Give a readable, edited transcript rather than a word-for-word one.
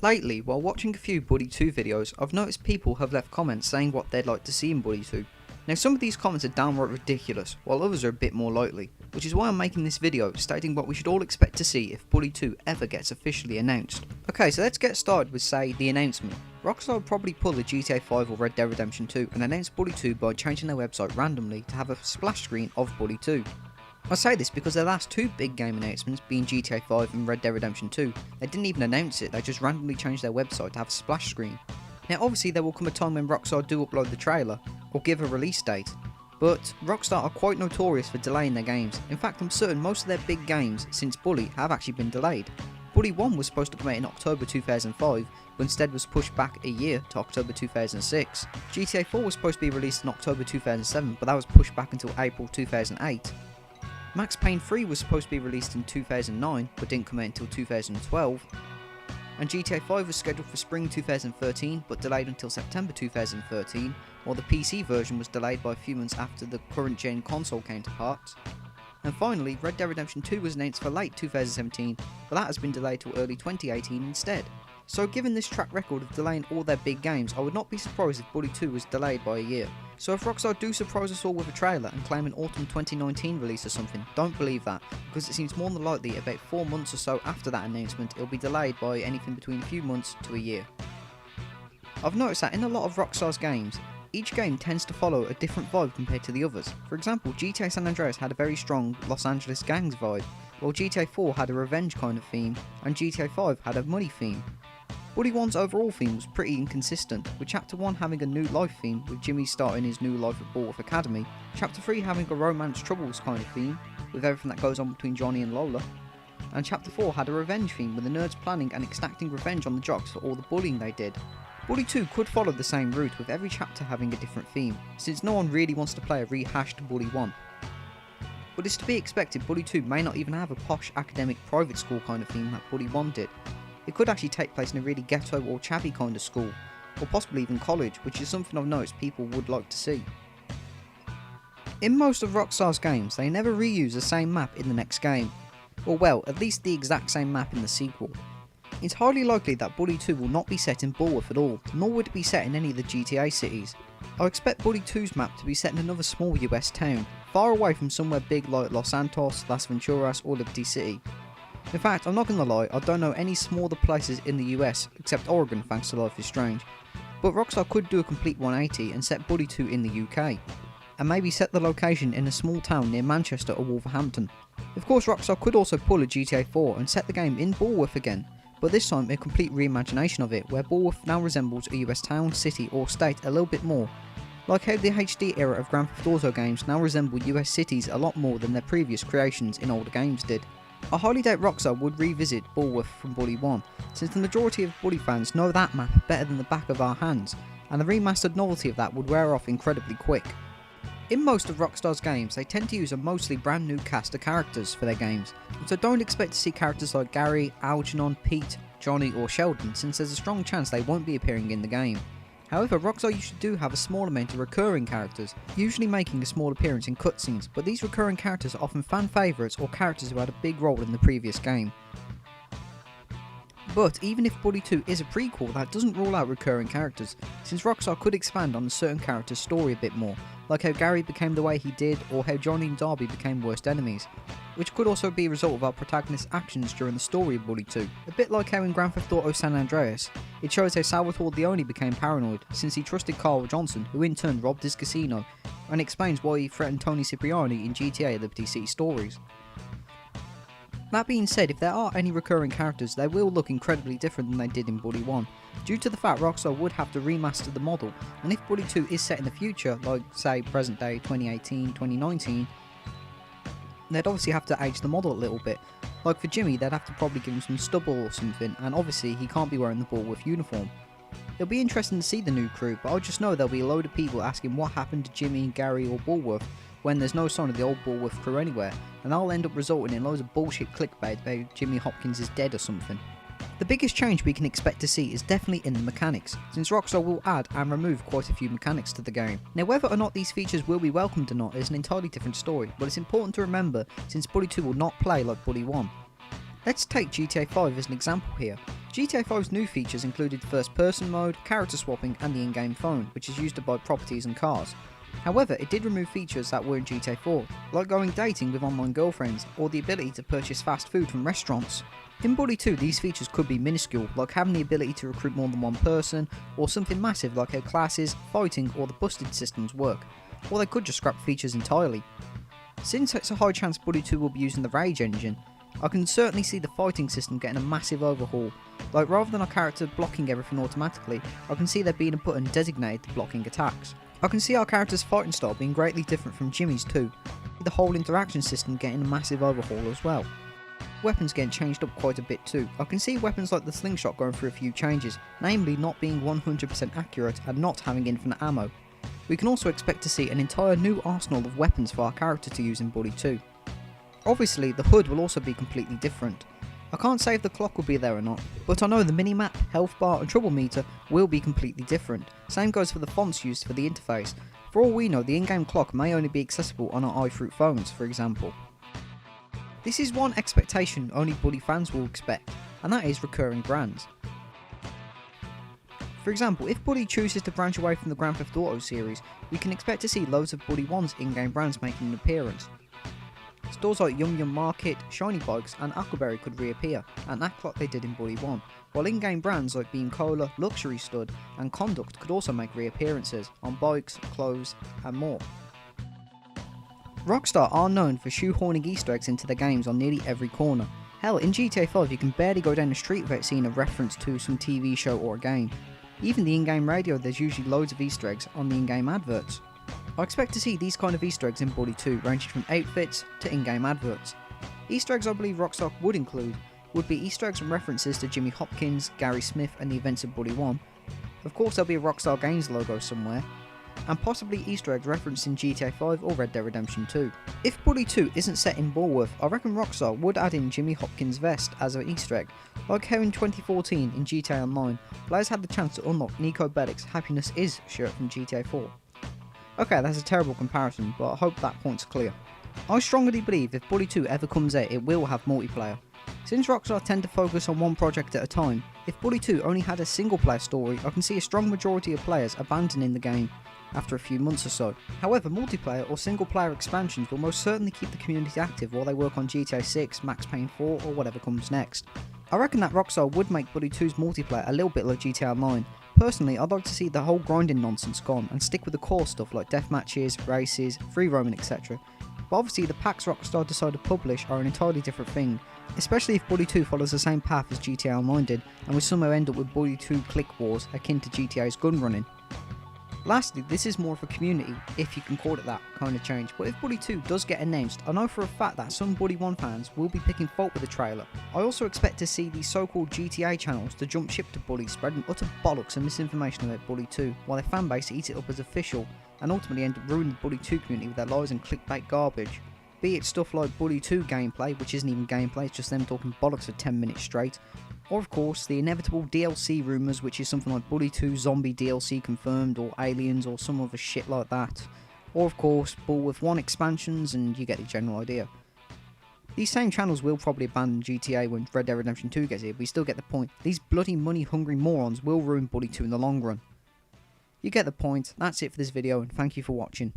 Lately, while watching a few Bully 2 videos, I've noticed people have left comments saying what they'd like to see in Bully 2. Now some of these comments are downright ridiculous, while others are a bit more likely, which is why I'm making this video stating what we should all expect to see if Bully 2 ever gets officially announced. Okay, so let's get started with, say, the announcement. Rockstar would probably pull the GTA 5 or Red Dead Redemption 2 and announce Bully 2 by changing their website randomly to have a splash screen of Bully 2. I say this because their last two big game announcements, being GTA 5 and Red Dead Redemption 2, they didn't even announce it, they just randomly changed their website to have a splash screen. Now obviously there will come a time when Rockstar do upload the trailer, or give a release date, but Rockstar are quite notorious for delaying their games. In fact, I'm certain most of their big games since Bully have actually been delayed. Bully 1 was supposed to come out in October 2005, but instead was pushed back a year to October 2006. GTA 4 was supposed to be released in October 2007, but that was pushed back until April 2008. Max Payne 3 was supposed to be released in 2009, but didn't come out until 2012. And GTA 5 was scheduled for spring 2013, but delayed until September 2013, while the PC version was delayed by a few months after the current gen console counterparts. And finally, Red Dead Redemption 2 was announced for late 2017, but that has been delayed to early 2018 instead. So given this track record of delaying all their big games, I would not be surprised if Bully 2 was delayed by a year. So if Rockstar do surprise us all with a trailer and claim an autumn 2019 release or something, don't believe that, because it seems more than likely about 4 months or so after that announcement it'll be delayed by anything between a few months to a year. I've noticed that in a lot of Rockstar's games, each game tends to follow a different vibe compared to the others. For example, GTA San Andreas had a very strong Los Angeles gangs vibe, while GTA 4 had a revenge kind of theme, and GTA 5 had a money theme. Bully 1's overall theme was pretty inconsistent, with Chapter 1 having a new life theme, with Jimmy starting his new life at Bullworth Academy, Chapter 3 having a romance troubles kind of theme, with everything that goes on between Johnny and Lola, and Chapter 4 had a revenge theme, with the nerds planning and exacting revenge on the jocks for all the bullying they did. Bully 2 could follow the same route, with every chapter having a different theme, since no one really wants to play a rehashed Bully 1. But it's to be expected Bully 2 may not even have a posh academic private school kind of theme like Bully 1 did. It could actually take place in a really ghetto or chavvy kind of school, or possibly even college, which is something I've noticed people would like to see. In most of Rockstar's games, they never reuse the same map in the next game, or well, at least the exact same map in the sequel. It's highly likely that Bully 2 will not be set in Bullworth at all, nor would it be set in any of the GTA cities. I expect Bully 2's map to be set in another small US town, far away from somewhere big like Los Santos, Las Venturas or Liberty City. In fact, I'm not gonna lie, I don't know any smaller places in the US except Oregon thanks to Life is Strange, but Rockstar could do a complete 180 and set Bully 2 in the UK, and maybe set the location in a small town near Manchester or Wolverhampton. Of course Rockstar could also pull a GTA 4 and set the game in Bullworth again, but this time a complete reimagination of it, where Bullworth now resembles a US town, city or state a little bit more, like how the HD era of Grand Theft Auto games now resemble US cities a lot more than their previous creations in older games did. I highly doubt Rockstar would revisit Bullworth from Bully 1, since the majority of Bully fans know that map better than the back of our hands, and the remastered novelty of that would wear off incredibly quick. In most of Rockstar's games, they tend to use a mostly brand new cast of characters for their games, so don't expect to see characters like Gary, Algernon, Pete, Johnny or Sheldon, since there's a strong chance they won't be appearing in the game. However, Rockstar usually do have a small amount of recurring characters, usually making a small appearance in cutscenes, but these recurring characters are often fan favourites or characters who had a big role in the previous game. But even if Bully 2 is a prequel, that doesn't rule out recurring characters, since Rockstar could expand on a certain character's story a bit more, like how Gary became the way he did, or how Johnny and Darby became worst enemies, which could also be a result of our protagonist's actions during the story of Bully 2. A bit like how in Grand Theft Auto San Andreas, it shows how Salvatore Leone became paranoid since he trusted Carl Johnson, who in turn robbed his casino, and explains why he threatened Tony Cipriani in GTA Liberty City Stories. That being said, if there are any recurring characters, they will look incredibly different than they did in Bully 1, due to the fact Rockstar would have to remaster the model, and if Bully 2 is set in the future, like say present day 2018, 2019, they'd obviously have to age the model a little bit. Like for Jimmy, they'd have to probably give him some stubble or something, and obviously he can't be wearing the Bullworth uniform. It'll be interesting to see the new crew, but I'll just know there'll be a load of people asking what happened to Jimmy, Gary or Bullworth, when there's no sign of the old Bullworth crew anywhere, and that'll end up resulting in loads of bullshit clickbait about Jimmy Hopkins is dead or something. The biggest change we can expect to see is definitely in the mechanics, since Rockstar will add and remove quite a few mechanics to the game. Now whether or not these features will be welcomed or not is an entirely different story, but it's important to remember since Bully 2 will not play like Bully 1. Let's take GTA 5 as an example here. GTA 5's new features included first person mode, character swapping and the in-game phone, which is used to buy properties and cars. However, it did remove features that were in GTA 4, like going dating with online girlfriends, or the ability to purchase fast food from restaurants. In Bully 2, these features could be minuscule, like having the ability to recruit more than one person, or something massive like how classes, fighting or the busted systems work, or they could just scrap features entirely. Since it's a high chance Bully 2 will be using the Rage engine, I can certainly see the fighting system getting a massive overhaul. Like, rather than our character blocking everything automatically, I can see there being a button designated to blocking attacks. I can see our character's fighting style being greatly different from Jimmy's too, the whole interaction system getting a massive overhaul as well. Weapons getting changed up quite a bit too. I can see weapons like the slingshot going through a few changes, namely not being 100% accurate and not having infinite ammo. We can also expect to see an entire new arsenal of weapons for our character to use in Bully 2. Obviously, the HUD will also be completely different. I can't say if the clock will be there or not, but I know the minimap, health bar and trouble meter will be completely different. Same goes for the fonts used for the interface. For all we know, the in-game clock may only be accessible on our iFruit phones, for example. This is one expectation only Bully fans will expect, and that is recurring brands. For example, if Bully chooses to branch away from the Grand Theft Auto series, we can expect to see loads of Bully 1's in-game brands making an appearance. Stores like Yum Yum Market, Shiny Bikes and Aquaberry could reappear and act like they did in Bully 1, while in-game brands like Bean Cola, Luxury Stud and Conduct could also make reappearances on bikes, clothes and more. Rockstar are known for shoehorning Easter eggs into their games on nearly every corner. Hell, in GTA 5 you can barely go down the street without seeing a reference to some TV show or a game. Even the in-game radio, there's usually loads of Easter eggs on the in-game adverts. I expect to see these kind of Easter eggs in Bully 2, ranging from outfits to in-game adverts. Easter eggs I believe Rockstar would include would be Easter eggs and references to Jimmy Hopkins, Gary Smith and the events of Bully 1. Of course there'll be a Rockstar Games logo somewhere, and possibly Easter eggs referencing GTA 5 or Red Dead Redemption 2. If Bully 2 isn't set in Bullworth, I reckon Rockstar would add in Jimmy Hopkins' vest as an Easter egg, like how in 2014 in GTA Online, players had the chance to unlock Nico Bellic's Happiness Is shirt from GTA 4. Okay, that's a terrible comparison, but I hope that point's clear. I strongly believe if Bully 2 ever comes out, it will have multiplayer. Since Rockstar tend to focus on one project at a time, if Bully 2 only had a single player story, I can see a strong majority of players abandoning the game after a few months or so. However, multiplayer or single player expansions will most certainly keep the community active while they work on GTA 6, Max Payne 4 or whatever comes next. I reckon that Rockstar would make Bully 2's multiplayer a little bit like GTA Online. Personally, I'd like to see the whole grinding nonsense gone and stick with the core stuff like deathmatches, races, free roaming etc. But obviously the packs Rockstar decide to publish are an entirely different thing, especially if Bully 2 follows the same path as GTA Online did and we somehow end up with Bully 2 click wars akin to GTA's gun running. Lastly, this is more of a community, if you can call it that, kind of change, but if Bully 2 does get announced, I know for a fact that some Bully 1 fans will be picking fault with the trailer. I also expect to see these so-called GTA channels to jump ship to Bully, spreading utter bollocks and misinformation about Bully 2, while their fanbase eats it up as official, and ultimately end up ruining the Bully 2 community with their lies and clickbait garbage. Be it stuff like Bully 2 gameplay, which isn't even gameplay, it's just them talking bollocks for 10 minutes straight, or of course the inevitable DLC rumours, which is something like Bully 2 zombie DLC confirmed, or aliens, or some other shit like that. Or of course Bullworth 1 expansions, and you get the general idea. These same channels will probably abandon GTA when Red Dead Redemption 2 gets here, but you still get the point. These bloody money hungry morons will ruin Bully 2 in the long run. You get the point. That's it for this video and thank you for watching.